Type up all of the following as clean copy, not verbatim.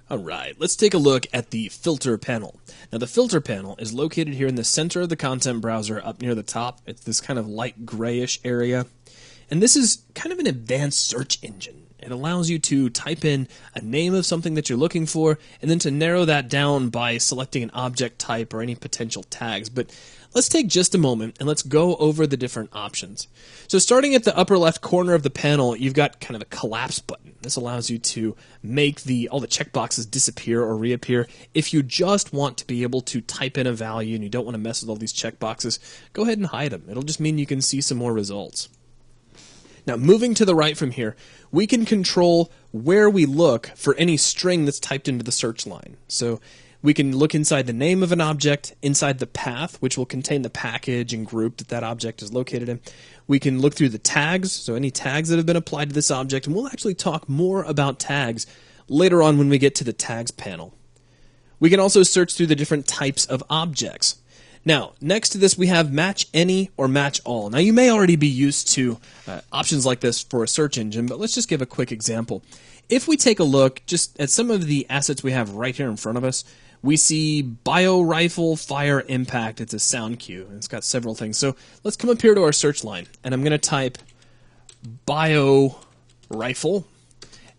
Alright, let's take a look at the filter panel. Now the filter panel is located here in the center of the content browser up near the top. It's this kind of light grayish area. And this is kind of an advanced search engine. It allows you to type in a name of something that you're looking for and then to narrow that down by selecting an object type or any potential tags. But let's take just a moment and let's go over the different options. So starting at the upper left corner of the panel, you've got kind of a collapse button. This allows you to make all the checkboxes disappear or reappear. If you just want to be able to type in a value and you don't want to mess with all these checkboxes, go ahead and hide them. It'll just mean you can see some more results. Now, moving to the right from here, we can control where we look for any string that's typed into the search line. So we can look inside the name of an object, inside the path, which will contain the package and group that object is located in. We can look through the tags, so any tags that have been applied to this object, and we'll actually talk more about tags later on when we get to the tags panel. We can also search through the different types of objects. Now, next to this, we have match any or match all. Now, you may already be used to options like this for a search engine, but let's just give a quick example. If we take a look just at some of the assets we have right here in front of us, we see Bio Rifle Fire Impact. It's a sound cue, and it's got several things. So let's come up here to our search line, and I'm going to type Bio Rifle,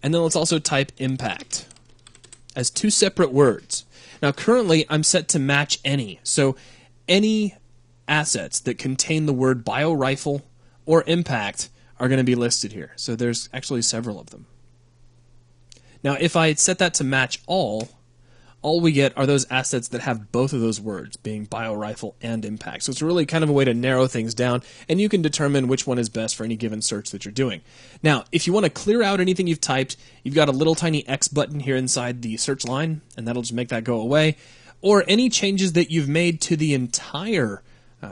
and then let's also type Impact as two separate words. Now, currently, I'm set to match any, so any assets that contain the word Bio Rifle or Impact are going to be listed here. So there's actually several of them. Now, if I set that to match all we get are those assets that have both of those words, being Bio Rifle and Impact. So it's really kind of a way to narrow things down, and you can determine which one is best for any given search that you're doing. Now, if you want to clear out anything you've typed, you've got a little tiny X button here inside the search line, and that'll just make that go away. Or any changes that you've made to the entire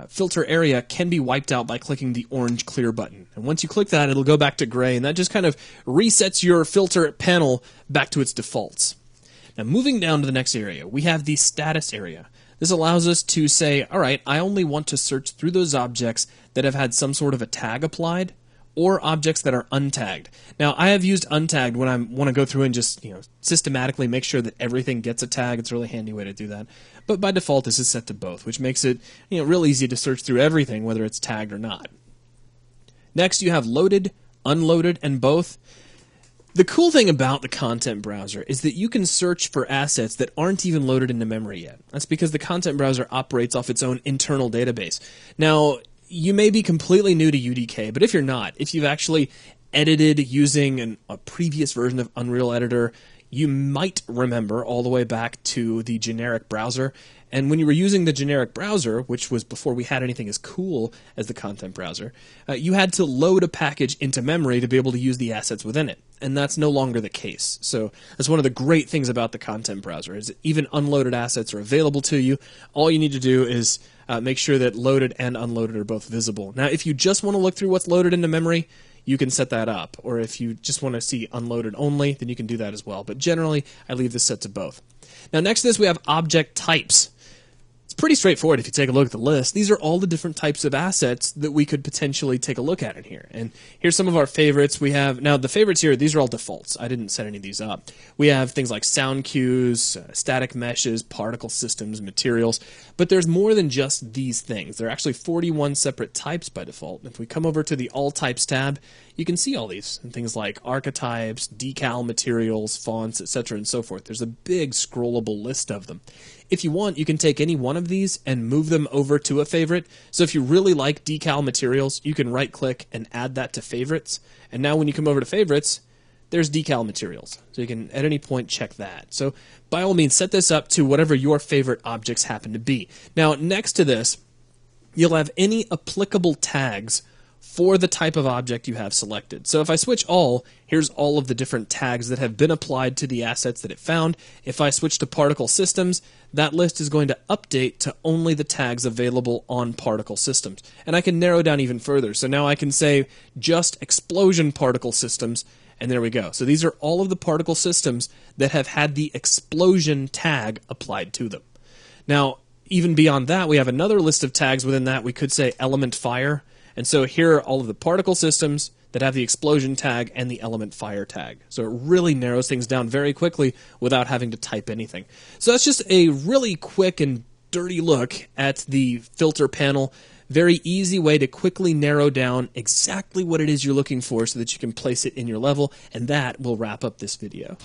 filter area can be wiped out by clicking the orange clear button. And once you click that, it'll go back to gray, and that just kind of resets your filter panel back to its defaults. Now, moving down to the next area, we have the status area. This allows us to say, all right, I only want to search through those objects that have had some sort of a tag applied, or objects that are untagged. Now, I have used untagged when I want to go through and just systematically make sure that everything gets a tag. It's a really handy way to do that. But by default, this is set to both, which makes it real easy to search through everything, whether it's tagged or not. Next, you have loaded, unloaded, and both. The cool thing about the content browser is that you can search for assets that aren't even loaded into memory yet. That's because the content browser operates off its own internal database. Now, you may be completely new to UDK, but if you're not, if you've actually edited using a previous version of Unreal Editor, you might remember all the way back to the generic browser. And when you were using the generic browser, which was before we had anything as cool as the content browser, you had to load a package into memory to be able to use the assets within it. And that's no longer the case. So that's one of the great things about the content browser, is that even unloaded assets are available to you. All you need to do is make sure that loaded and unloaded are both visible. Now, if you just want to look through what's loaded into memory, you can set that up. Or if you just want to see unloaded only, then you can do that as well. But generally, I leave this set to both. Now, next to this, we have object types. It's pretty straightforward if you take a look at the list. These are all the different types of assets that we could potentially take a look at in here. And here's some of our favorites. We have, now the favorites here, these are all defaults. I didn't set any of these up. We have things like sound cues, static meshes, particle systems, materials. But there's more than just these things. There are actually 41 separate types by default. If we come over to the All Types tab, you can see all these. And things like archetypes, decal materials, fonts, etc. and so forth. There's a big scrollable list of them. If you want, you can take any one of these and move them over to a favorite. So if you really like decal materials, you can right-click and add that to favorites. And now when you come over to favorites, there's decal materials. So you can, at any point, check that. So by all means, set this up to whatever your favorite objects happen to be. Now, next to this, you'll have any applicable tags for the type of object you have selected. So if I switch all, here's all of the different tags that have been applied to the assets that it found. If I switch to particle systems, that list is going to update to only the tags available on particle systems. And I can narrow down even further. So now I can say just explosion particle systems, and there we go. So these are all of the particle systems that have had the explosion tag applied to them. Now, even beyond that, we have another list of tags within that. We could say element fire. And so here are all of the particle systems that have the explosion tag and the element fire tag. So it really narrows things down very quickly without having to type anything. So that's just a really quick and dirty look at the filter panel. Very easy way to quickly narrow down exactly what it is you're looking for so that you can place it in your level, and that will wrap up this video.